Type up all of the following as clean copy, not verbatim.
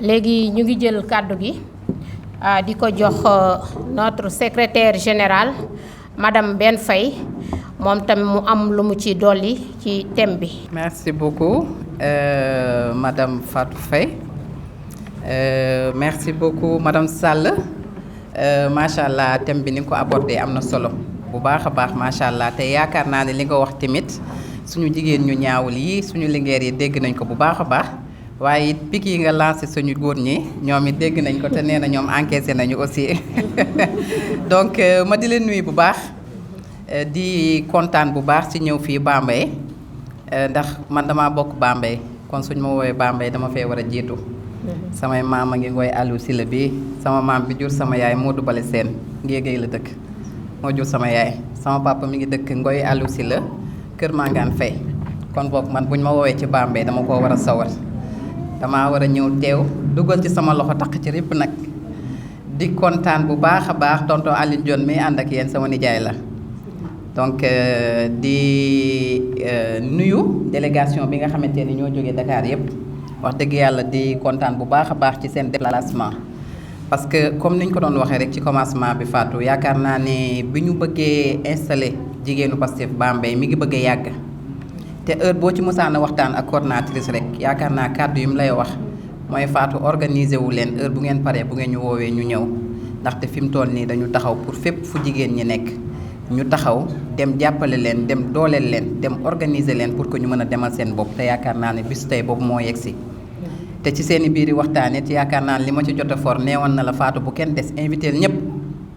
léegi ñu ngi jël kàddu gi di ko jox notre secrétaire général madame Ben Faye moom tamit mu am lu mu ci dolli ci thème bi. Merci beaucoup madame Fatou Faye merci beaucoup madame Sall macha allah thème bi ni nga ko abordé am na solo bu baax a baax macha allah te yaakaar naa ne li nga wax tamit suñu jigéen ñu ñaawul yi suñu lingeer yi dégg nañ ko bu baax a baax. waaye it pik yi nga lancé suñu góor ñi ñoom it dégg nañ ko te nee na ñoom encaissé nañu aussi donc ma di leen nuyu bu baax di kontaan bu baax ci ñëw fii Bambey ndax man dama bokk Bambey kon suñ ma woowee Bambey dama fee war a jiitu. samay maam a ngi ngooy Aliou Sylla bi sama maam bi jur sama yaay Modou Bale Sène Ngéegéy la dëkk moo jur sama yaay sama papa mi ngi dëkk ngooy Aliou Sylla Kër Mangane Faye kon boog man buñ ma woowee ci Bambey dama koo war a sawar. damaa war a ñëw teew dugal ci sama loxo takk ci répp nag di kontaan bu baax a baax tonton Aline Dione mi ànd ak yéen sama nijaay la donc di nuyu délégation bi nga xamante ni ñoo jógee Dakar yépp wax dëgg yàlla di kontaan bu baax a baax ci seen déplacement parce que comme niñ ko doon waxee rek ci commencement bi Fatou yaakaar naa ne bi ñu bëggee installé jigéenu Pastef Bambey mi ngi bëggee yàgg te heure boo ci mësaan a waxtaan ak coordinatrice rek yaakaar naa kàddu yi mu lay wax mooy Fatou organiser wu leen heure bu ngeen paree bu ngeen ñu woowee ñu ñëw ndaxte fi mu toll nii dañu taxaw pour fépp fu jigéen ñi nekk ñu taxaw dem jàppale leen dem dooleel leen dem organiser leen pour que ñu mën a demal seen bopp te yaakaar naa ne bis tey boobu moo yegsi te ci seen i biir yi waxtaan it yaakaar naa ne li ma ci jot a for neewoon na la Fatou bu kenn des invité ñëpp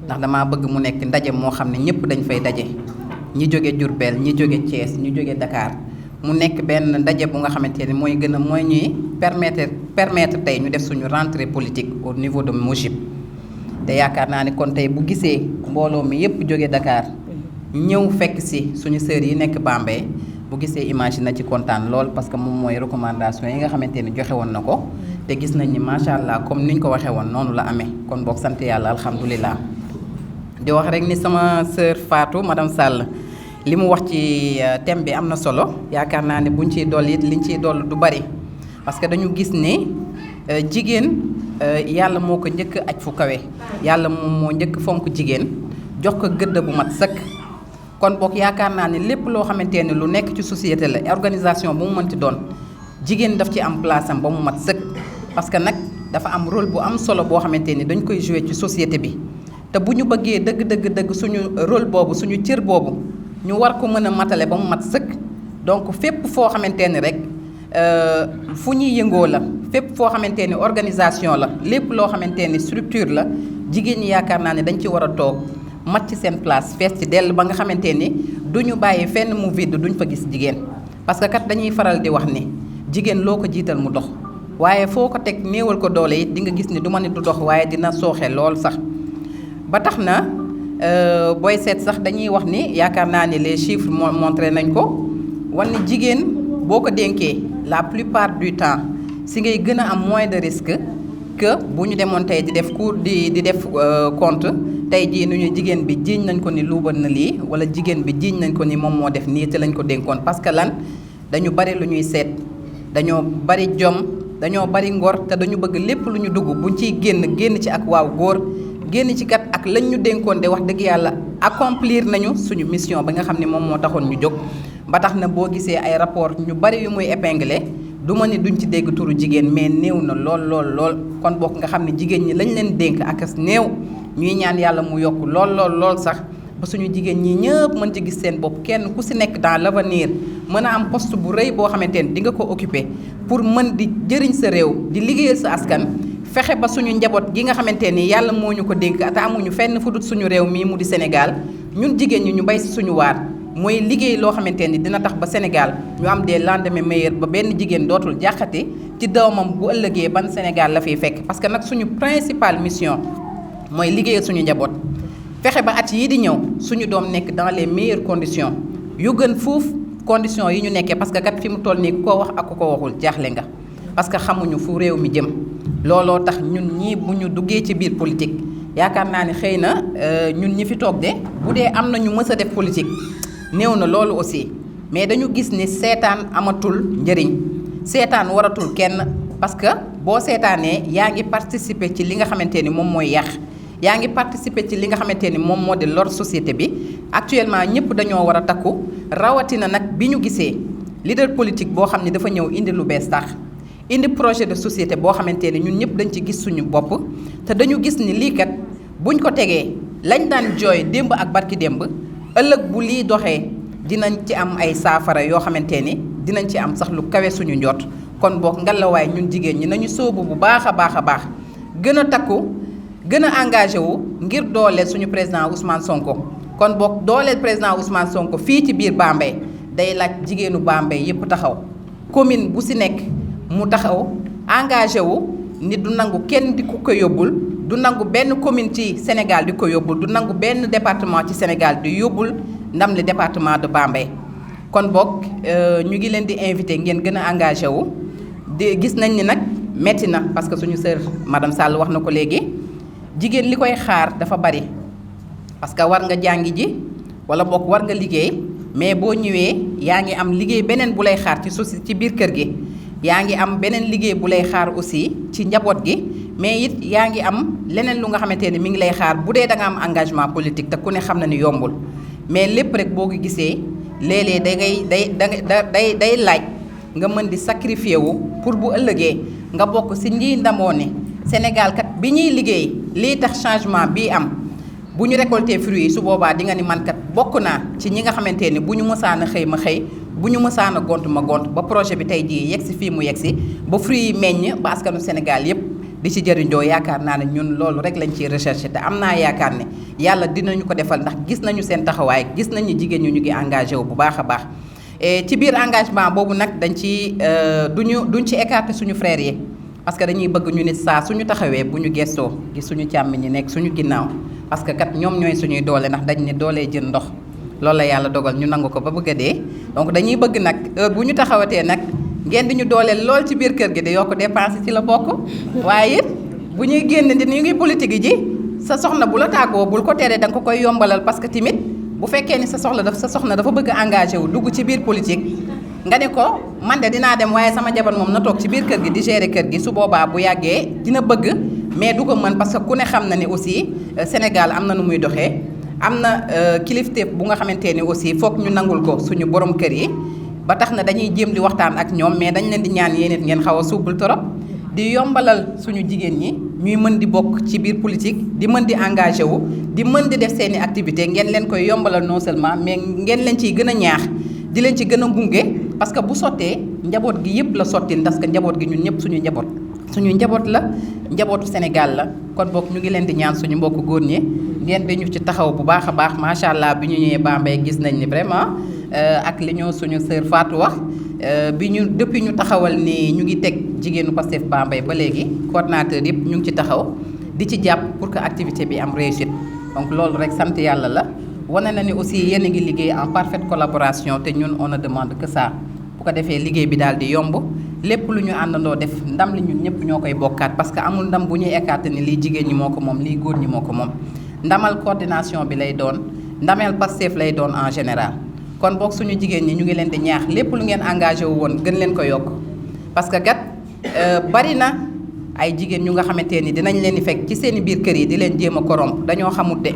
ndax damaa bëgg mu nekk ndaje moo xam ne ñëpp dañ fay daje ñi jóge Diourbel ñi jóge Thiès ñi jóge Dakar. mu nekk benn ndaje bu nga xamante ni mooy gën a mooy ñuy permettre tey ñu def suñu rentrée politique au niveau de Mojib te yaakaar naa ni kon tey bu gisee mbooloo mi yépp jóge Dakar ñëw fekk si suñu sœurs yi nekk Bambey bu gisee image na ci kontaan lool parce que moom mooy recommandation yi nga xamante ni joxe woon na ko te gis nañ ni macha allah comme niñ ko waxee woon noonu la amee kon boog sant yàlla alhamdulilah di wax rek ni sama sœur Fatou madame Sall. li mu wax ci thème bi am na solo yaakaar naa ne buñ ciy dolli it liñ ciy dolli du bari parce que dañu gis ne jigéen yàlla moo ko njëkk aj fu kawe yàlla moom moo njëkk fonk jigéen jox ko gëdd bu mat sëkk kon boog yaakaar naa ne lépp loo xamante ne lu nekk ci société la organisation bu mu mënti doon jigéen daf ci am place am ba mu mat sëkk parce que nag dafa am rôle bu am solo boo xamante ni dañ koy jouer ci société bi te bu ñu bëggee dëgg suñu rôle boobu suñu cër boobu ñu war ko mën a matale ba mu mat sëkk donc fépp foo xamante ni rek fu ñuy yëngoo la fépp foo xamante ni organisation la lépp loo xamante ni structure la jigéen ñi yaakaar naa ne dañ ci war a toog mat ci seen place fees ci dell ba nga xamante ni du ñu bàyyi fenn mu vide duñ fa gis jigéen parce que kat dañuy faral di wax ni jigéen loo ko jiital mu dox waaye foo ko teg néewal ko doole it di nga gis ni du ma ni du dox waaye dina sooxe lool sax ba tax na booy seet sax dañuy wax ni yaakaar naa ni les chiffres montré nañ ko wan ni jigéen boo ko dénkee la plupart du temps si ngay gën a am moins de risque que bu ñu demoon tey di def cours di def compte tey jii nu ñu jigéen bi jiiñ nañ ko ni luubal na lii wala jigéen bi jiiñ nañ ko ni moom moo def nii te lañ ko dénkoon parce que lan dañu bari lu ñuy seet dañoo bari jom dañoo bari ngor te dañu bëgg lépp lu ñu dugg buñ ciy génn ci ak waaw góor génn ci kat ak lañ ñu dénkoon de wax dëgg yàlla accomplir nañu suñu mission ba nga xam ne moom moo taxoon ñu jóg ba tax na boo gisee ay rapport ñu bari yu muy épinglé du ma ni duñ ci dégg turu jigéen mais néew na lool kon bokk nga xam ne jigéen ñi lañ leen dénk ak as néew ñuy ñaan yàlla mu yokk lool sax ba suñu jigéen ñi ñëpp mën ci gis seen bopp kenn ku si nekk dans l'avenir mën a am poste bu rëy boo xamante ni di nga ko occuper pour mën di jëriñ sa réew di liggéeyal sa askan fexe ba suñu njaboot gi nga xamante ni yàlla moo ñu ko dénk te amuñu fenn fu dut suñu réew mii mu di Sénégal ñun jigéen ñi ñu bay si suñu waar mooy liggéey loo xamante ni dina tax ba Sénégal ñu am des lendemains meilleurs ba benn jigéen dootul jàqati ci doomam bu ëllëgee ban Sénégal la fiy fekk parce que nag suñu principale mission mooy liggéeyal suñu njaboot fexe ba at yii di ñëw suñu doom nekk dans les meilleures conditions yu gën fuuf conditions yi ñu nekkee parce que kat fi mu toll nii ku ko wax ak ku ko waxul jaaxle nga parce que xamuñu fu réew mi jëm looloo tax ñun ñii bu ñu duggee ci biir politique yaakaar naa ni xëy na ñun ñi fi toog de bu dee am na ñu mës a def politique néew na loolu aussi mais dañu gis ni seetaan amatul njëriñ seetaan waratul kenn parce que boo seetaanee yaa ngi participer ci li nga xamante ni moom mooy yàq yaa ngi participer ci li nga xamante ni moom moo di lor société bi actuellement ñëpp dañoo war a takku rawatina nag bi ñu gisee leader politique boo xam ne dafa ñëw indi lu bees tax indi projet de société boo xamante ni ñun ñëpp dañ ci gis suñu bopp te dañu gis ni lii kat buñ ko tegee lañ daan jooy démb ak barki démb ëllëg bu lii doxee dinañ ci am ay saafara yoo xamante ni dinañ ci am sax lu kawe suñu njot kon boog ngalawaay ñun jigéen ñi nañu sóobu bu baax a baax gën a takku gën a engagé wu ngir dooleel suñu président Ousmane Sonko kon boog dooleel président Ousmane Sonko fii ci biir Bambey day laaj jigéenu Bambey yépp taxaw commune bu ci nekk mu taxaw engagé wu ni du nangu kenn di ku ko yóbbul du nangu benn commune ci Sénégal di ko yóbbul du nangu benn département ci Sénégal di yóbbul ndam li département de Bambey kon boog ñu ngi leen di invité ngeen gën a engagé wu di gis nañ ni nag metti na parce que suñu sœur madame Sall wax na ko léegi jigéen li koy xaar dafa bari parce que war nga jàngi ji wala boog war nga liggéey mais boo ñëwee yaa ngi am liggéey beneen bu lay xaar ci biir kër gi yaa ngi am beneen liggéey bu lay xaar aussi ci njaboot gi mais it yaa ngi am leneen lu nga xamante ni mi ngi lay xaar bu dee da nga am engagement politique te ku ne xam na ni yombul mais lépp rek boo ko gisee léeg-léeg day laaj nga mën di sacrifier wu pour bu ëllëgee nga bokk ci ñiy ndamoo ne Sénégal kat bi ñuy liggéey lii tax changement bii am bu ñu récolter fruits yi su boobaa di nga ni man kat bokk naa ci ñi nga xamante ni bu ñu mësaan a xëy ma xëy bu ñu mësaan a gont ma gont ba projet bi tey jii yegg si fii mu yegg si ba fruits yi meññ ba askanu Sénégal yépp di ci jëriñoo yaakaar naa ne ñun loolu rek lañ ciy recherché te am naa yaakaar ne yàlla dinañu ko defal ndax gis nañu seen taxawaay gis nañu jigéen ñu ngi engagé wu bu baax a baax ci biir engagement boobu nag dañ ci duñ ci écarter suñu frères yi parce que dañuy bëgg ñu nit saa suñu taxawee bu ñu gestoo gis suñu càmmiñ ñi nekk suñu ginnaaw parce que kat ñoom ñooy suñuy doole ndax dañ ne doolee jën ndox loolu la yàlla dogal ñu nangu ko ba bëgg a dee donc dañuy bëgg nag heure bu ñu taxawatee nag ngeen di ñu dooleel lool ci biir kër gi di yokk dépense ci la bokk waaye bu ñuy génn di ñu ngi politique ji sa soxna bu la tàggoo bul ko teree da nga ko koy yombalal parce que tamit bu fekkee ni sa soxna dafa bëgg a engagé wu dugg ci biir politique nga ne ko man de dinaa dem waaye sama jabar moom na toog ci biir kër gi di gérer kër gi su boobaa bu yàggee dina bëgg mais du ko mën parce que ku ne xam na ne aussi Sénégal am na nu muy doxee am na kilifteef bu nga xamante ni aussi foog ñu nangul ko suñu borom kër yi ba tax na dañuy jéem di waxtaan ak ñoom mais dañ leen di ñaan yéen it ngeen xaw a suubul torop di yombalal suñu jigéen ñi ñuy mën di bokk ci biir politique di mën di engagé wu di mën di def seen i activité ngeen leen koy yombalal non seulement mais ngeen leen ciy gën a ñaax di leen ci gën a gunge parce que bu sottee njaboot gi yëpp la sotti parce que njaboot gi ñun ñëpp suñu njaboot la njabootu Sénégal la kon boog ñu ngi leen di ñaan suñu mbokk góor ñi ngeen dañu ci taxaw bu baax a baax macha allah bi ñu ñëwee Bambey gis nañ ni vraiment ak li ñu suñu sœur Fatou wax bi ñu depuis ñu taxawal ni ñu ngi teg jigéenu Pastef Bambey ba léegi coordinateur yëpp ñu ngi ci taxaw di ci jàpp pour que activité bi am réussite donc loolu rek sant yàlla la wane na ni aussi yéen a ngi liggéey en parfaite collaboration te ñun on ne demande que ça bu ko defee liggéey bi daal di yomb lépp lu ñu àndandoo def ndam li ñun ñëpp ñoo koy bokkaat parce que amul ndam bu ñuy écarté ni lii jigéen ñi moo ko moom lii góor ñi moo ko moom ndamal coordination bi lay doon ndameel Pastef lay doon en général kon boog suñu jigéen ñi ñu ngi leen di ñaax lépp lu ngeen engagé wu woon gën leen ko yokk parce que gat bari na ay jigéen ñu nga xamante ni dinañ leen di fekk ci seen i biir kër yi di leen jéem a corrompre dañoo xamut de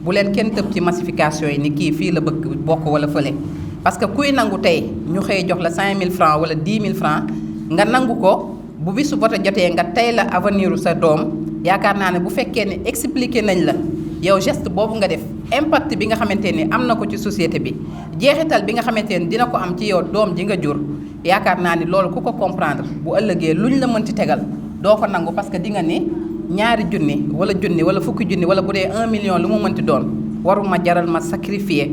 bu leen kenn tëb ci massification yi ni kii fii la bëgg bokk wala fële parce que kuy nangu tey ñu xëy jox la 5000 francs wala 10 000 francs nga nangu ko bu bisu vote jotee nga tey la avenir sa doom yaakaar naa ne bu fekkee ne expliqué nañ la yow geste boobu nga def impact bi nga xamante ni am na ko ci société bi jeexital bi nga xamante ni dina ko am ci yow doom ji nga jur yaakaar naa ni loolu ku ko comprendre bu ëllëgee luñ la mënti tegal doo ko nangu parce que di nga ni ñaari junni wala fukki junni wala bu dee 1 million lu mu mënti doon waruma jaral ma sacrifier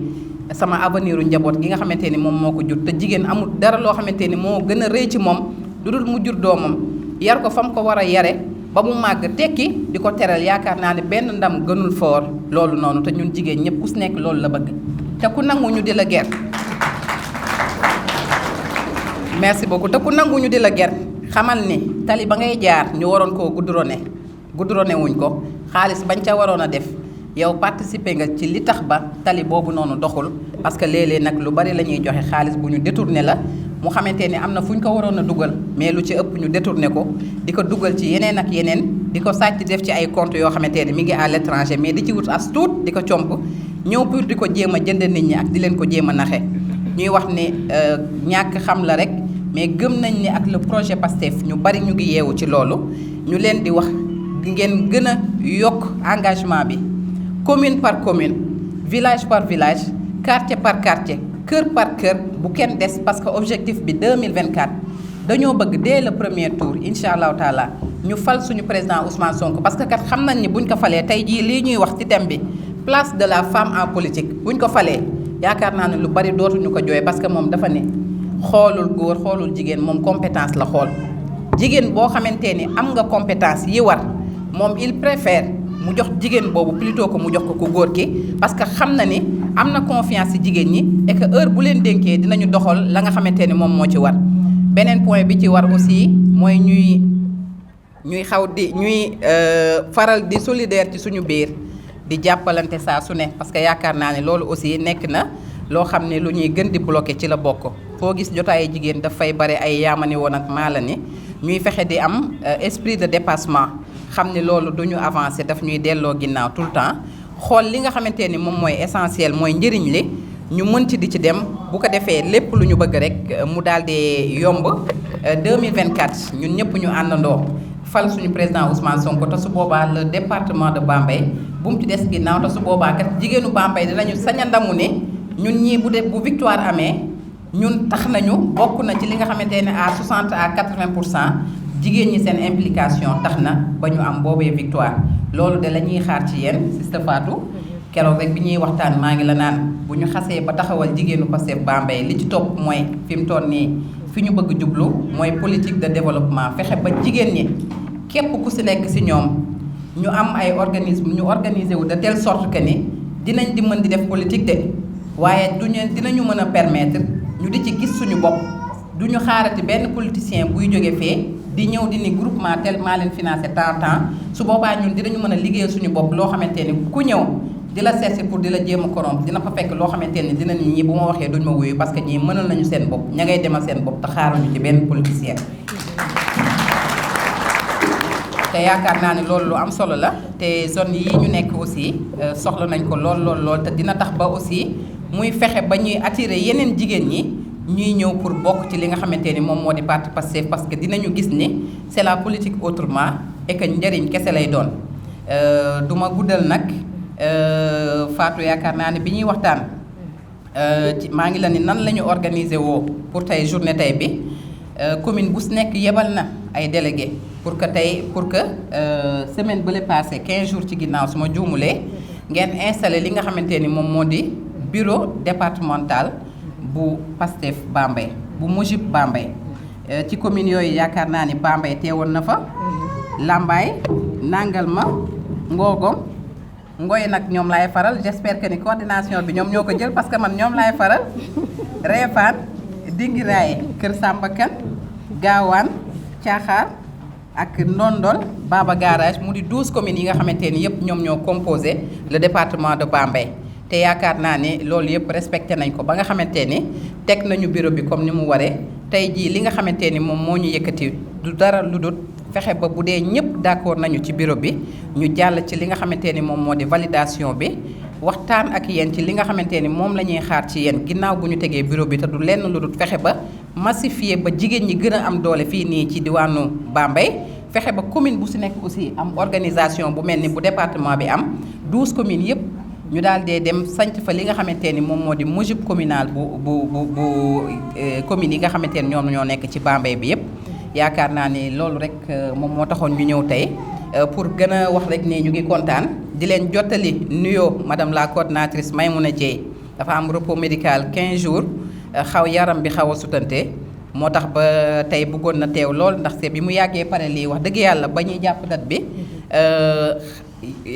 sama avenir u njaboot gi nga xamante ni moom moo ko jur te jigéen amul dara loo xamante ni moo gën a rëy ci moom lu dul mu jur doomam yar ko fa mu ko war a yare ba mu màgg tekki di ko teral yaakaar naa ne benn ndam gënul foor loolu noonu te ñun jigéen ñëpp ku si nekk loolu la bëgg te ku nangu ñu di la ger merci beaucoup te ku nangu ñu di la ger xamal ni tali ba ngay jaar ñu waroon koo goudronné wuñ ko xaalis bañ ca waroon a def yow participer nga ci li tax ba tali boobu noonu doxul parce que léeg-léeg nag lu bari la ñuy joxe xaalis bu ñu détourné la mu xamante ni am na fu ñu ko waroon a dugal mais lu ci ëpp ñu détourné ko di ko dugal ci yeneen ak yeneen di ko sàcc def ci ay comptes yoo xamante ni mi ngi à l'étranger mais di ci wut as tuut di ko comp ñëw pour di ko jéem a jënd nit ñi ak di leen ko jéem a naxe ñuy wax ni ñàkk xam la rek mais gëm nañ ni ak le projet PASTEF ñu bari ñu ngi yeewu ci loolu ñu leen di wax ngeen gën a yokk engagement bi commune par commune village par village quartier par quartier kër par kër bu kenn des parce que objectif bi 2024 dañoo bëgg dès le premier tour incha allahu taala ñu fal suñu président Ousmane Sonko parce que kat xam nañ ni buñ ko falee tey jii lii ñuy wax ci thème bi place de la femme en politique buñ ko falee yaakaar naa ne lu bari dootuñu ko jooy parce que moom dafa ne xoolul góor xoolul jigéen moom compétence la xool jigéen boo xamante ni am nga compétence yi war moom il préfère mu jox jigéen boobu plutôt que mu jox ko ku góor ki parce que xam na ni am na confiance ci jigéen ñi et que heure bu leen dénkee dinañu doxal la nga xamante ni moom moo ci war beneen point bi ci war aussi mooy ñuy faral di solidaire ci suñu biir di jàppalante saa su ne parce que yaakaar naa ne loolu aussi nekk na loo xam ne lu ñuy gën di bloqué ci la bokk foo gis jotaayu jigéen dafay bare ay yaamani woon ak maala ni ñuy fexe di am esprit de dépassement xam ne loolu du ñu avancé daf ñuy delloo ginnaaw tout le temps xool li nga xamante ni moom mooy essentiel mooy njëriñ li ñu mën ci di ci dem bu ko defee lépp lu ñu bëgg rek mu daal di yomb 2024 ñun ñëpp ñu àndandoo fal suñu président Ousmane Sonko te su boobaa le département de Bambey bu mu ci des ginnaaw te su boobaa kat jigéenu Bambey dinañu sañ a ndamu ne ñun ñii bu victoire amee ñun tax nañu bokk na ci li nga xamante ne à 60 à 80% jigéen ñi seen implication tax na ba ñu am boobee victoire loolu de la ñuy xaar ci yéen Sista Fatou keroog rek bi ñuy waxtaan maa ngi la naan bu ñu xasee ba taxawal jigéenu Pastef Bambey li ci topp mooy fi mu toll nii fi ñu bëgg jublu mooy politique de développement fexe ba jigéen ñi képp ku si nekk si ñoom ñu am ay organisme ñu organiser wu de telle sorte que ni dinañ di mën di def politique de waaye dinañu mën a permettre ñu di ci gis suñu bopp duñu xaarati benn politicien buy jóge fee di ñëw di ni groupement tel maa leen financé temps su boobaa ñun dinañu mën a liggéeyal suñu bopp loo xamante ni ku ñëw di la seetsi pour di la jéem a corrompre dina fa fekk loo xamante ni dina ni ñii bu ma waxee duñ ma wuyu parce que ñii mënal nañu seen bopp ña ngay demal seen bopp te xaaruñu ci benn politicien te yaakaar naa ne loolu lu am solo la te zone yi ñu nekk aussi soxla nañ ko lool te dina tax ba aussi muy fexe ba ñuy attirer yeneen jigéen ñi ñuy ñëw pour bokk ci li nga xamante ni moom moo di parti Pastef parce que dinañu gis ni c'est la politique autrement et que njëriñ kese lay doon du ma guddal nag Fatou yaakaar naa ne bi ñuy waxtaan maa ngi la ni nan la ñu organiser woo pour tey journée tey bi commune bu si nekk yebal na ay délégués pour que semaine bële passé 15 jours ci ginnaaw su ma juumulee ngeen installé li nga xamante ni moom moo di bureau départemental bu Pastef Bambey bu Mujib Bambey ci commune yooyu yaakaar naa ni Bambey teewoon na fa Lambaye Nangalma Ngogom Ngoy nag ñoom laay faral j'espère que ni coordination bi ñoom ñoo ko jël parce que man ñoom laay faral Réfane Dingiraye Kër Samba Kane Gaawaan Caaxaar ak Ndondol Baba Garage mu di 12 communes yi nga xamante ni yëpp ñoom ñoo composé le département de Bambey te yaakaar naa ne loolu yëpp respecté nañ ko ba nga xamante ni teg nañu bureau bi comme ni mu waree tey jii li nga xamante ni moom moo ñu yëkkati du dara lu dul fexe ba bu dee ñëpp d'accord nañu ci bureau bi ñu jàll ci li nga xamante ni moom moo di validation bi waxtaan ak yéen ci li nga xamante ni moom la ñuy xaar ci yéen ginnaaw bu ñu tegee bureau bi te du lenn lu dul fexe ba massifier ba jigéen ñi gën a am doole fii nii ci diwaanu Bambey fexe ba commune bu si nekk aussi am organisation bu mel ni bu département bi am 12 communes yëpp ñu daal dee dem sanc fa li nga xamante ni moom moo di mujib communal bu communes yi nga xamante ni ñoom ñoo nekk ci Bambey bi yëpp yaakaar naa ni loolu rek moom moo taxoon ñu ñëw tey pour gën a wax rek ne ñu ngi kontaan di leen jottali nuyoo madame la coordinatrice Maymouna Dieye dafa am repos médical 15 jours yaram bi xaw a sutante moo tax ba tey bëggoon na teew lool ndaxte bi mu yàggee pare lii wax dëgg yàlla ba ñuy jàpp date bi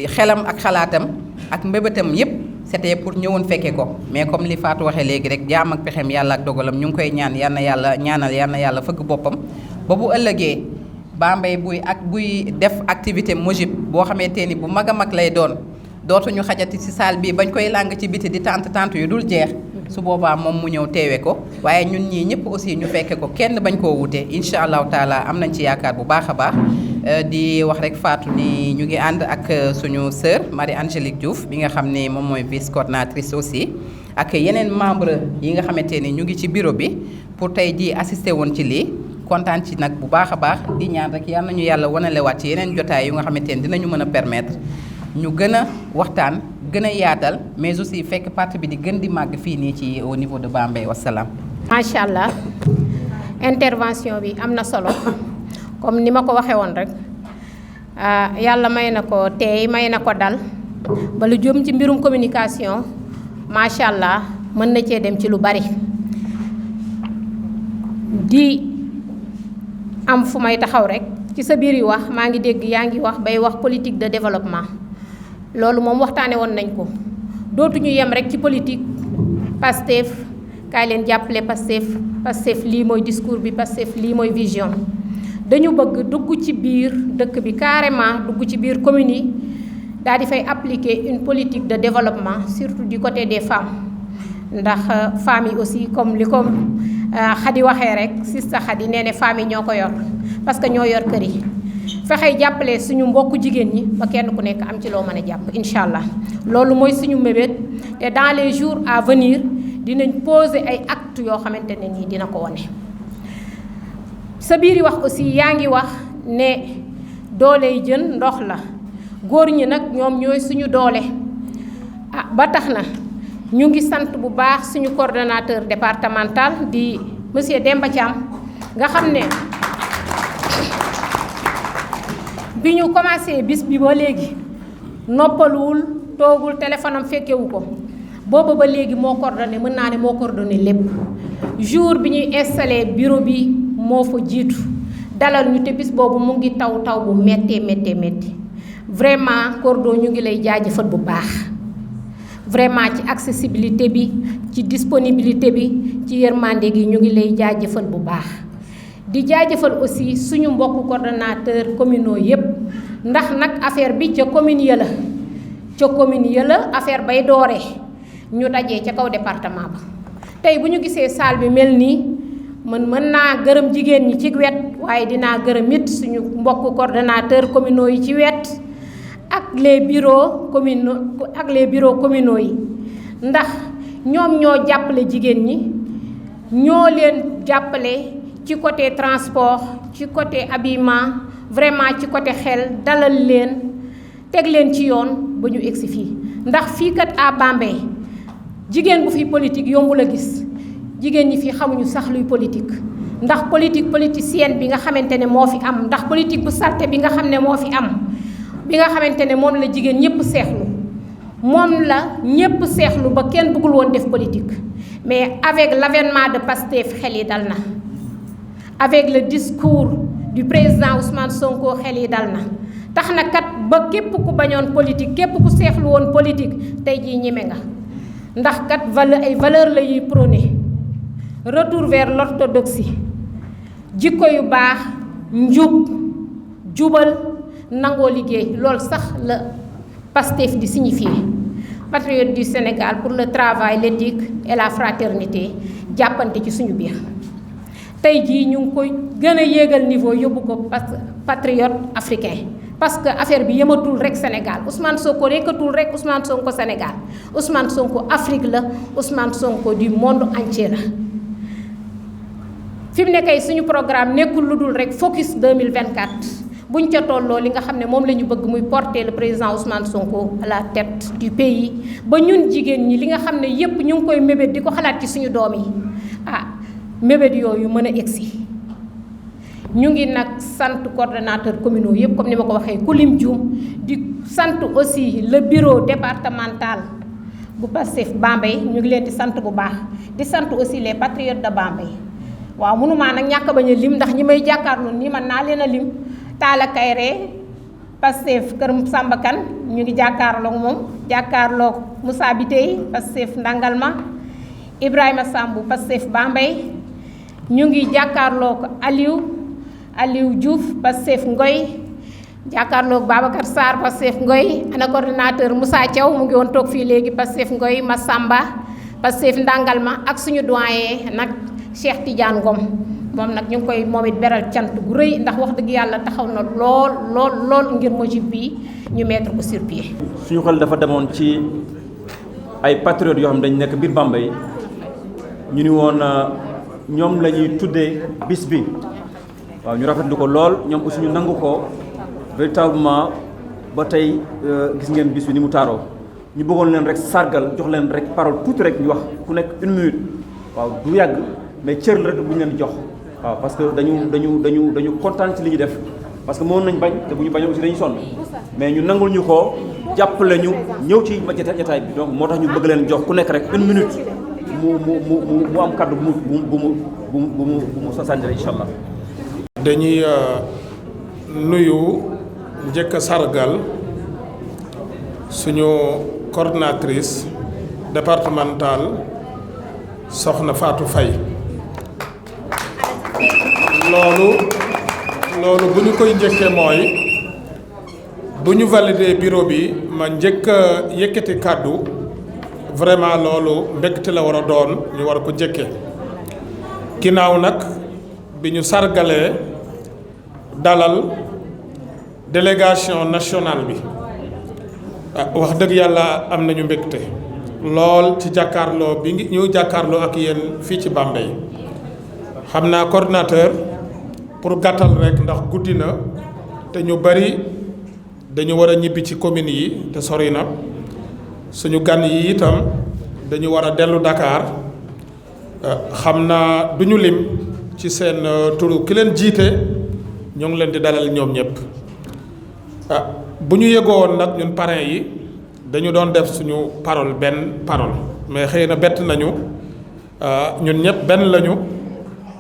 xelam ak xalaatam ak mbébétam yépp c'était pour ñëwoon fekke ko mais comme li Fatou waxee léegi rek jaam ak pexem yàlla ak dogalam ñu ngi koy ñaan yal na yàlla ñaanal yal na yàlla fëgg boppam ba bu ëllëgee Bambey buy def activité mojib boo xamante ni bu mag a mag lay doon dootuñu xajati ci salle bi bañ koy làng ci biti di tant yu dul jeex su boobaa moom mu ñëw teewe ko waaye ñun ñii ñëpp aussi ñu fekke ko kenn bañ koo wute incha allahu taala am nañ ci yaakaar bu baax a baax di wax rek Fatou ni ñu ngi ànd ak suñu sœur Marie Angélique Diouf bi nga xam ne moom mooy vice coordinatrice aussi ak yeneen membre yi nga xamante ni ñu ngi ci bureau bi pour tey jii assister woon ci lii kontaan ci nag bu baax a baax di ñaan rek yal nañu yàlla wanalewaat ci yeneen jotaay yu nga xamante ni dinañu mën a permettre ñu gën a waxtaan gën a yaatal mais aussi fekk parti bi di gën di màgg fii nii ci au niveau de Bambey wasalaam. macha allah intervention bi am na solo comme ni ma ko waxee woon rek yàlla may na ko teey may na ko dal ba lu jëm ci mbirum communication macha allah mën na cee dem ci lu bari di am fu may taxaw rek ci sa biir yi wax maa ngi dégg yaa ngi wax bay wax politique de développement. loolu moom waxtaane woon nañ ko dootuñu yem rek ci politique Pastef kaay leen jàppale Pastef lii mooy discours bi Pastef lii mooy vision dañu bëgg dugg ci biir dëkk bi carrément dugg ci biir communes yi daal di fay appliquer une politique de développement surtout du côté des femmes ndax femmes yi aussi comme li ko Khady waxee rek sista Khady nee ne femmes yi ñoo ko yor parce que ñoo yor kër yi fexey jàppale suñu mbokku jigéen ñi ba kenn ku nekk am ci loo mën a jàpp incha allah loolu mooy suñu mébét te dans les jours à venir dinañ poser ay actes yoo xamante ne nii dina ko wane. sa biir yi wax aussi yaa ngi wax ne dooley jën ndox la góor ñi nag ñoom ñooy suñu doole ba tax na ñu ngi sant bu baax suñu coordonnateur départemental di monsieur Demba Thiam nga xam ne bi ñu commencé bis bi ba léegi noppaluwul toogul téléphone am fekkewu ko booba ba léegi moo coordonné mën naa ne moo coordonné lépp jour bi ñuy installé bureau bi moo fa jiitu dalal ñu te bis boobu mu ngi taw bu métti vraiment Cordo ñu ngi lay jaajëfal bu baax vraiment ci accessibilité bi ci disponibilité bi ci yërmande gi ñu ngi lay jaajëfal bu baax di jaajëfal aussi suñu mbokk coordonnateur communaux yépp ndax nag affaire bi ca commune ya la affaire bay dooree ñu dajee ca kaw département ba tey bu ñu gisee salle bi mel nii mën naa gërëm jigéen ñi ci wet waaye dinaa gërëm it suñu mbokk coordonnateur communaux yi ci wet ak les bureaux communaux yi ndax ñoom ñoo jàppale jigéen ñi ñoo leen jàppale ci côté transport ci côté habillement vraiment ci côté xel dalal leen teg leen ci yoon ba ñu egsi fii ndax fii kat à Bambey jigéen bu fi politique yombul a gis jigéen ñi fii xamuñu sax luy politique ndax politicienne bi nga xamante ne moo fi am ndax politique bu salte bi nga xam ne moo fi am bi nga xamante ne moom la jigéen ñëpp seexlu moom la ñëpp seexlu ba kenn bëggul woon def politique mais avec l'avènement de Pastef xel yi dal na avec le discours du président Ousmane Sonko xel yi dal na tax na kat ba képp ku bañoon politique képp ku seexlu woon politique tey jii ñeme nga ndax kat ay valeur la yuy prôné retour vers l'orthodoxie jikko yu baax njub jubal nangoo liggéey loolu sax la Pastef di signifier patriote du Sénégal pour le travail l'éthique et la fraternité jàppante ci suñu biir tey jii ñu ngi koy gën a yéegal niveau yóbbu ko patriote africain parce que affaire bi yëmatul rek Sénégal Ousmane Sonko nekkatul rek Ousmane Sonko Sénégal Ousmane Sonko Afrique la Ousmane Sonko du monde entier la fi mu ne kay suñu programme nekkul lu dul rek focus 2024 buñ ca tolloo li nga xam ne moom la ñu bëgg muy porter le président Ousmane Sonko à la tête du pays ba ñun jigéen ñi li nga xam ne yépp ñu ngi koy mébét di ko xalaat ci suñu doom yi mébét yooyu mën a egsi ñu ngi nag sant coordonnateur communaux yépp comme ni ma ko waxee kulim Dioum di sant aussi le bureau départemental bu Pastef Bambey ñu ngi leen di sant bu baax di sant aussi les patriotes de Bambey waaw mënumaa nag ñàkk bañ a lim ndax ñi may jàkkaarloo nii man naa leen a lim Talla Kayre Pastef Kër Samba Kane ñu ngi jàkkaarloog moom jàkkaarloog Moussa Biteye Pastef Ndangalma Ibrahima Sambou Pastef Bambey ñu ngi jàkkaarloog Aliou Diouf Pastef Ngoy jàkkaarloog Babacar Sarr Pastef Ngoy ana coordinateur Moussa Thiaw mu ngi woon toog fii léegi Pastef Ngoy Massamba Pastef Ndangalma ak suñu doyen nag Cheikh Tidiane Ngom moom nag ñu ngi koy moom it beral cant gu rëy ndax wax dëgg yàlla taxaw na lool ngir Mojib bi ñu mettre ko sur pied. suñu xel dafa demoon ci ay patriotes yoo xam dañ nekk biir Bambey ñu ni woon ñoom la ñuy tuddee bis bi waaw ñu rafetlu ko lool ñoom aussi ñu nangu ko véritablement ba tey gis ngeen bis bi ni mu taaroo ñu bëggoon leen rek sargal jox leen rek parole tuuti rek ñu wax ku nekk 1 minute waaw du yàgg mais cër la rek bu ñu leen jox waaw parce que dañu kontaan ci li ñu def parce que mënoon nañ bañ te bu ñu bañee aussi dañuy sonn mais ñu nangul ñu ko jàppale ñu ñëw ci jataay bi donc moo tax ñu bëgg leen jox ku nekk rek 1 minute mu am kàddu bu mu sasandire incha allah. dañuy nuyu njëkk a sargal suñu coordinatrice départementale soxna Fatou Faye loolu bu ñu koy njëkkee mooy bu ñu valider bureau bi ma njëkk a yëkkati kàddu vraiment loolu mbégte la war a doon ñu war ko njëkkee ginnaaw nag bi ñu sargalee dalal délégation nationale bi wax dëgg yàlla am nañu mbégte lool ci jàkkaarloo bi ñu jàkkaarloo ak yéen fii ci Bambey xam naa coordinateur pour gàttal rek ndax guddi na te ñu bari dañu war a ñibbi ci communes yi te sori na suñu gan yi itam dañu war a dellu Dakar xam naa duñu lim ci seen turu ki leen jiite ñoo ngi leen di dalal ñoom ñëpp bu ñu yëgoon nag ñun parrain yi dañu doon def suñu parole benn parole mais xëy na bett nañu ñun ñëpp benn lañu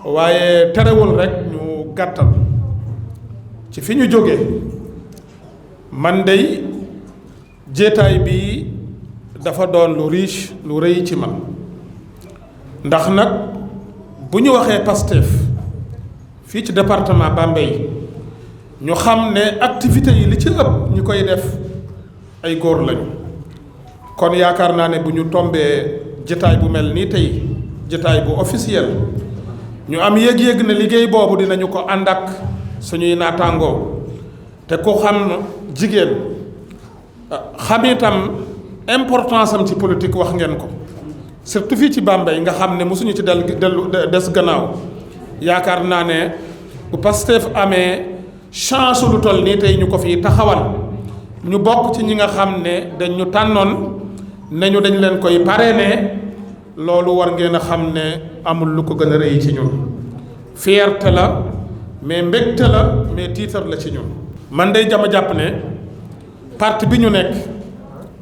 waaye terewul rek ñu gàttal ci fi ñu jógee man dey jeetaay bi dafa doon lu riche lu rëy ci man ndax nag bu ñu waxee Pastef fii ci département Bambey ñu xam ne activités yi li ci ëpp ñu koy def ay góor lañu kon yaakaar naa ne bu ñu tombee jotaay bu mel nii tey jotaay bu officiel ñu am yëg-yëg ne liggéey boobu dinañu ko ànd ak suñuy naataangoo te ku xam jigéen xam itam importance am ci politique wax ngeen ko surtout fii ci Bambey nga xam ne mosuñu ci des gannaaw yaakaar naa ne bu Pastef amee chance lu toll nii tey ñu ko fii taxawal ñu bokk ci ñi nga xam ne dañ ñu tànnoon ne ñu dañ leen koy parrainer loolu war ngeen a xam ne amul lu ko gën a rëy ci ñun fierté la mais mbégte la mais tiitar la ci ñun. man day jama jàpp ne parti bi ñu nekk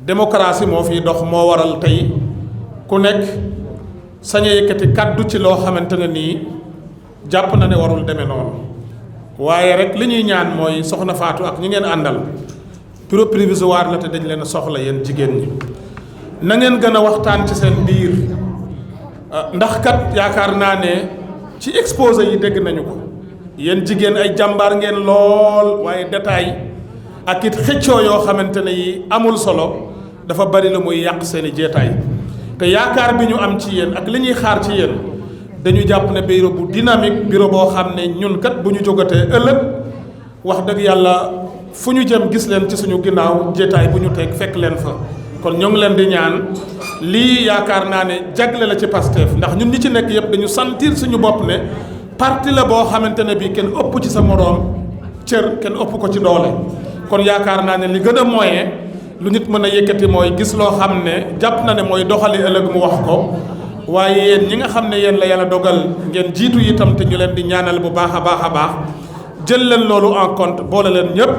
démocratie moo fiy dox moo waral tey ku nekk sañ a yëkkati kàddu ci loo xamante ne nii jàpp na ne warul demee noonu waaye rek li ñuy ñaan mooy soxna Fatou ak ñi ngeen àndal bureau provisoire la te dañ leen soxla yéen jigéen ñi na ngeen gën a waxtaan ci seen biir ndax kat yaakaar naa ne ci exposé yi dégg nañu ko yéen jigéen ay jàmbaar ngeen lool waaye détail ak it xëccoo yoo xamante ne yi amul solo dafa bari la muy yàq seeni jeetaay te yaakaar bi ñu am ci yéen ak li ñuy xaar ci yéen dañu jàpp ne bureau bu dynamique bureau boo xam ne ñun kat bu ñu jógatee ëllëg wax dëgg yàlla fu ñu jëm gis leen ci suñu ginnaaw jeetaay bu ñu teg fekk leen fa kon ñoo ngi leen di ñaan lii yaakaar naa ne jagle la ci Pastef ndax ñun ñi ci nekk yëpp dañu sentir suñu bopp ne parti la boo xamante ne bii kenn ëpp ci sa moroom cër kenn ëpp ko ci doole kon yaakaar naa ne li gën a moyen lu nit mën a yëkkati mooy gis loo xam ne jàpp na ne mooy doxali ëllëg mu wax ko waaye yéen ñi nga xam ne yéen la yàlla dogal ngeen jiitu itam te ñu leen di ñaanal bu baax a baax a baax jël leen loolu en compte boole leen ñëpp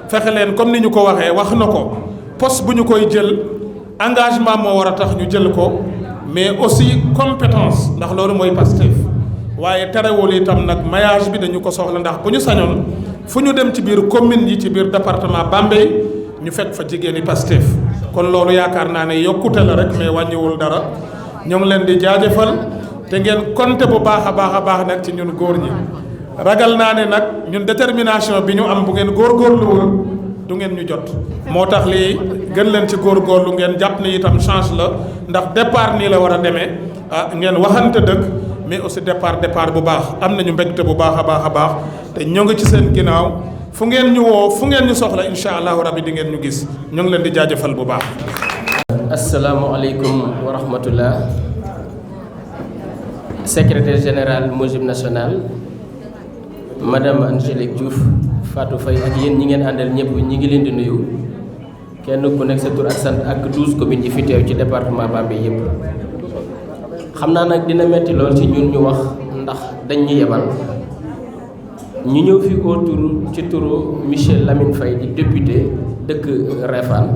fexe leen comme ni ñu ko waxee wax na ko poste bu ñu koy jël engagement moo war a tax ñu jël ko mais aussi compétence ndax loolu mooy Pastef waaye terewul itam nag maillage bi dañu ko soxla ndax bu ñu sañoon fu ñu dem ci biir commune yi ci biir département Bambey ñu fekk fa jigéeni Pastef kon loolu yaakaar naa ne yokkute la rek mais wàññiwul dara ñoo ngi leen di jaajëfal te ngeen compter bu baax a baax nag ci ñun góor ñi ragal naa ne nag ñun détermination bi ñu am bu ngeen góorgóorluwul du ngeen ñu jot moo tax lii gën leen ci góorgóorlu ngeen jàpp ne itam change la ndax départ nii la war a demee ngeen waxante dëgg mais aussi départ bu baax am nañu mbégte bu baax a baax te ñoo ngi ci seen ginnaaw fu ngeen ñu woo fu ngeen ñu soxla incha allahu rabbi di ngeen ñu gis ñoo ngi leen di jaajëfal bu baax. asalaamaaleykum wa rahmatullah. Secrétaire général Mojib national madame Angélique Diouf Fatou Faye ak yéen ñi ngeen àndal ñëpp ñi ngi leen di nuyu kenn ku nekk sa tur ak sant ak 12 communes yi fi teew ci département Bambey yëpp. xam naa nag dina metti lool ci ñun ñu wax ndax dañ ñu yebal ñu ñëw fi autour ci turu Michel Lamine Faye di député dëkk Réfane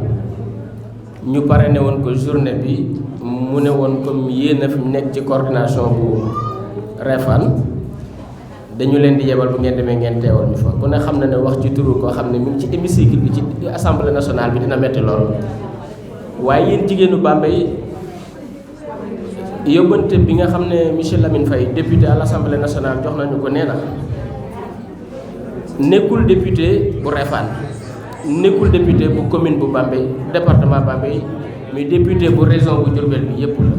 ñu parrainé woon ko journée bi mu ne woon comme yéen a fi nekk ci coordination bu Réfane dañu leen di yebal bu ngeen demee ngeen teewal ñu fa ku ne xam na ne wax ci turu koo xam ne mi ngi ci hémicycle bi ci assemblée nationale bi dina metti lool waaye yéen jigéenu Bambey yóbbante bi nga xam ne Michel Lamine Faye député à l'Assemblée nationale jox nañu ko nee na nekkul député bu Réfane nekkul député bu commune bu Bambey département Bambey mais député bu région bu Diourbel bi yépp la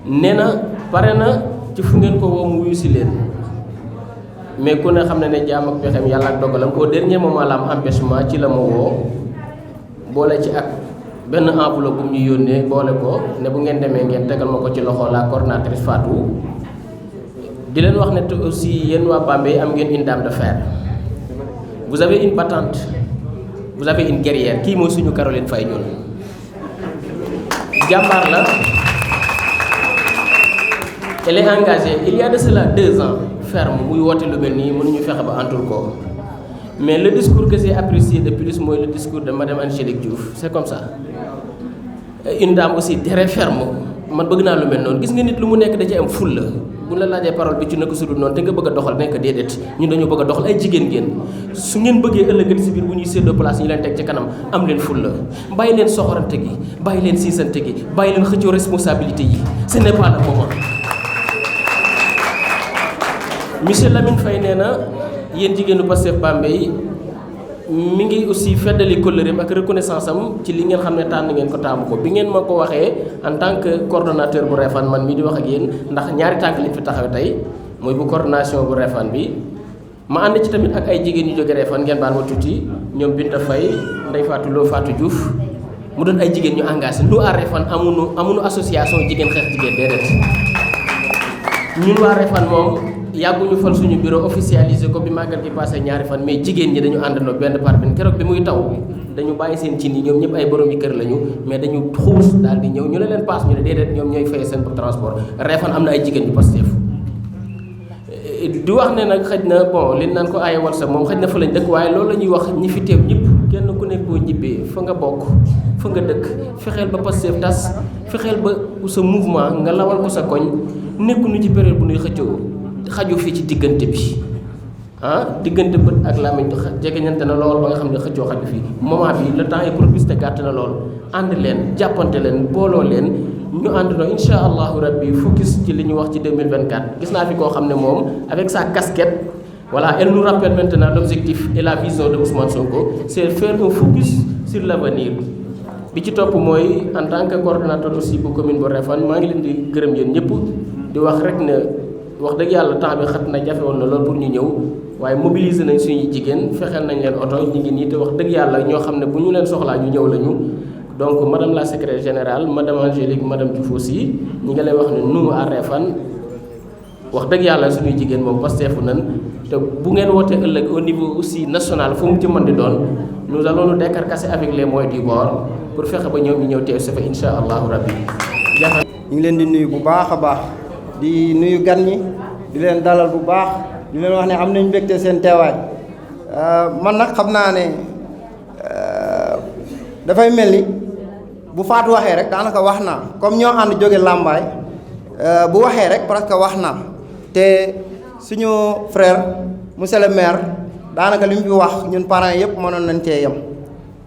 nee na pare na ci fu ngeen ko woo mu wuyu si leen mais ku ne xam ne jaam ak pexem yàlla ak dogalam au dernier moment la am empêchement ci la ma woo boole ci ak benn enveloppe bu ñu yónnee boole ko ne bu ngeen demee ngeen tegal ma ko ci loxo la coordinatrice Fatou di leen wax ne te aussi yéen waa Bambey am ngeen une dame de fer vous avez une battante vous avez une guerrière kii mooy suñu Caroline Faye ñun jàmbaar la elle est engagée il y a de cela 2 ans ferme muy woote lu mel nii mënuñu fexe ba antul ko mais le discours que j'ai apprécié de plus mooy le discours de madame Angélique Diouf c'est comme ça une dame aussi très ferme man bëgg naa lu mel noonu gis nga nit lu mu nekk da ci am fulla bu la laajee parole bi ci naka su dul noonu te nga bëgg a doxal nekk déedéet ñun dañoo bëgg a doxal ay jigéen ngeen su ngeen bëggee ëllëgati si biir bu ñuy séddoo place ñu leen teg ci kanam am leen fulla bàyyi leen soxorante gi bàyyi leen siisante gi bàyyi leen xëccoo responsabilité yi ce n'est pas le moment. Michel Lamine Faye nee na yéen jigéenu Pastef Bambey mi ngi aussi feddali kóllëreem ak reconnaissance am ci li ngeen xam ne tànn ngeen ko taamu ko bi ngeen ma ko waxee en tant que coordonnateur bu Réfane man mii di wax ak yéen ndax ñaari tànk lañ fi taxawe tey mooy bu coordination bu Réfane bi ma ànd ci tamit ak ay jigéen yu jóge Réfane ngeen baal ma tuuti ñoom Binta Faye Ndeye Fatou Lo Fatou Diouf mu doon ay jigéen ñu engagé nous à Réfane amuñu association jigéen xeex jigéen déedéet ñun waa Réfane moom yàgguñu fal suñu bureau officialisé ko bi màggal gi passé ñaari fan mais jigéen ñi dañu àndandoo benn par benn keroog bi muy taw dañu bàyyi seen cin yi ñoom ñëpp ay borom yi kër lañu mais dañu xuus daal di ñëw ñu ne leen paas ñu ne déedéet ñoom ñooy fay seen transport Réfane am na ay jigéen yu Pastef di wax ne nag xëj na bon li naan ko aaye wal sa moom xëj na fa lañ dëkk waaye loolu la ñuy wax ñi fi teew ñëpp kenn ku nekk boo ñibbee fa nga bokk fa nga dëkk fexeel ba Pastef tas fexeel ba sa mouvement nga lawal ko sa koñ nekkuñu ci période bu ñuy xëccoo xaju fii ci diggante bi diggante bët ak làmmiñ jegeñante na lool ba nga xam ne xëccoo xaju fii moment bi le temps est propice te gàtt na lool ànd leen jàppante leen booloo leen ñu àndandoo insha allahu rabbi focus ci li ñu wax ci 2024 gis naa fi koo xam ne moom avec sa casquette voilà elle nous rappelle maintenant l'objectif et la vision de Ousmane Sonko c'est faire un focus sur l'avenir bi ci topp mooy en tant que coordonnateur aussi bu commune bu Réfane maa ngi leen di gërëm yéen ñëpp di wax rek ne wax dëgg yàlla temps bi xat na jafe woon na lool pour ñu ñëw waaye mobiliser nañ suñuy jigéen fexeel nañ leen oto ñu ngi nii te wax dëgg yàlla ñoo xam ne bu ñu leen soxlaa ñu ñëw lañu donc madame la secrétaire générale madame Angélique madame Diouf aussi ñi nga lay wax ne nous à Réfane wax dëgg yàlla suñuy jigéen moom Pastefu nan te bu ngeen wootee ëllëg au niveau aussi national fu mu ci mën di doon nous allons nous décarcasser avec les moyens du bord pour fexe ba ñoom ñu ñëw teew si fa insha allahu rabbi ñu ngi leen di nuyu bu baax a baax di nuyu gan ñi di leen dalal bu baax di leen wax ne am nañ mbégte seen teewaay man nag xam naa ne dafay mel ni bu Fatou waxee rek daanaka wax naa comme ñoo ànd jóge Lambaay bu waxee rek presque wax naa te suñu frère monsieur le maire daanaka li mu fi wax ñun parents yëpp mënoon nañ cee yem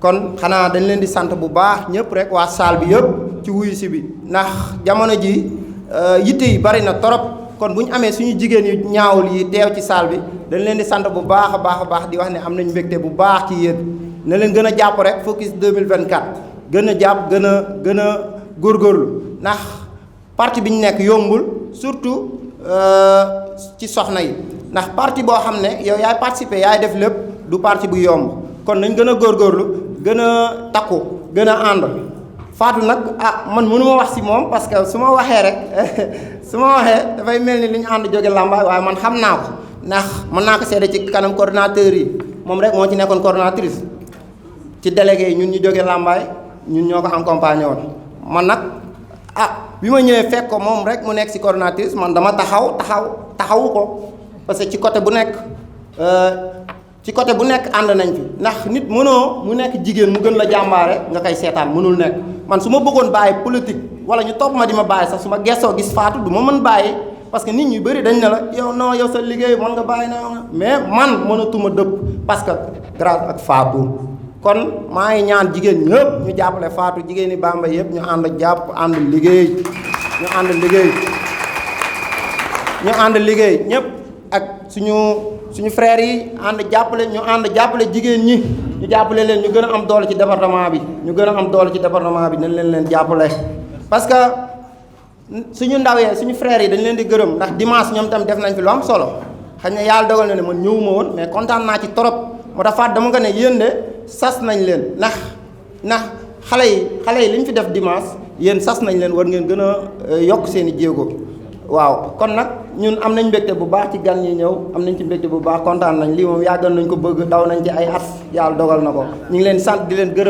kon xanaa dañ leen di sant bu baax ñëpp rek waa salle bi yëpp ci wuyu si bi ndax jamono ji yitte yi bari na torop kon bu ñu amee suñu jigéen yu ñaawul yi teew ci salle bi dañ leen di sant bu baax a baax di wax ne am nañu mbégte bu baax ci yéen na leen gën a jàpp rek focus 2024 gën a jàpp gën a góorgóorlu ndax parti bi ñu nekk yombul surtout ci soxna yi ndax parti boo xam ne yow yaay participer yaay def lépp du parti bu yomb kon nañ gën a góorgóorlu gën a takku gën a ànd Fatou nag man mënu ma wax si moom parce que su ma waxee rek su ma waxee dafay mel ni li ñu ànd jóge Lambaye waaye man xam naa ko ndax mën naa ko seede ci kanam coordonnateur yi moom rek moo ci nekkoon coordonnatrice ci délégué yi ñun ñu jóge Lambaye ñun ñoo ko accompagné woon man nag bi ma ñëwee fekk ko moom rek mu nekk si coordonnatrice man dama taxawu ko parce que ci côté bu nekk ànd nañ fi ndax nit mënoo mu nekk jigéen mu gën la jàmbaare nga koy seetaan mënul nekk man su ma bëggoon bàyyi politique wala ñu topp ma di ma bàyyi sax su ma gestoo gis Fatou du ma mën bàyyi parce que nit ñu bëri dañ ne la yow non yow sa liggéey mën nga bàyyi na mais man mënatuma dëpp parce que grâce ak Fatou kon maa ngi ñaan jigéen ñëpp ñu jàppale Fatou jigéeni Bambey yëpp ñu ànd jàpp ànd liggéey ñu ànd liggéey ñëpp ak suñu frères yi ànd jàppale jigéen ñi ñu jàppale leen ñu gën a am doole ci département bi nañ leen jàppale parce que suñu ndawee suñu frères yi dañ leen di gërëm ndax dimanche ñoom tam def nañ fi lu am solo xëy na yàlla dogal na ne man ñëwuma woon mais kontaan naa ci trop moo tax Fatou dama ko ne yéen de sas nañ leen ndax xale yi li ñu fi def dimanche yéen sas nañ leen war ngeen gën a yokk seen i jéego waaw kon nag ñun am nañ mbégte bu baax ci gan ñi ñëw am nañ ci mbégte bu baax kontaan nañ lii moom yàggal nañ ko bëgg daw nañ ci ay at yàlla dogal na ko ñu ngi leen sant di leen gërëm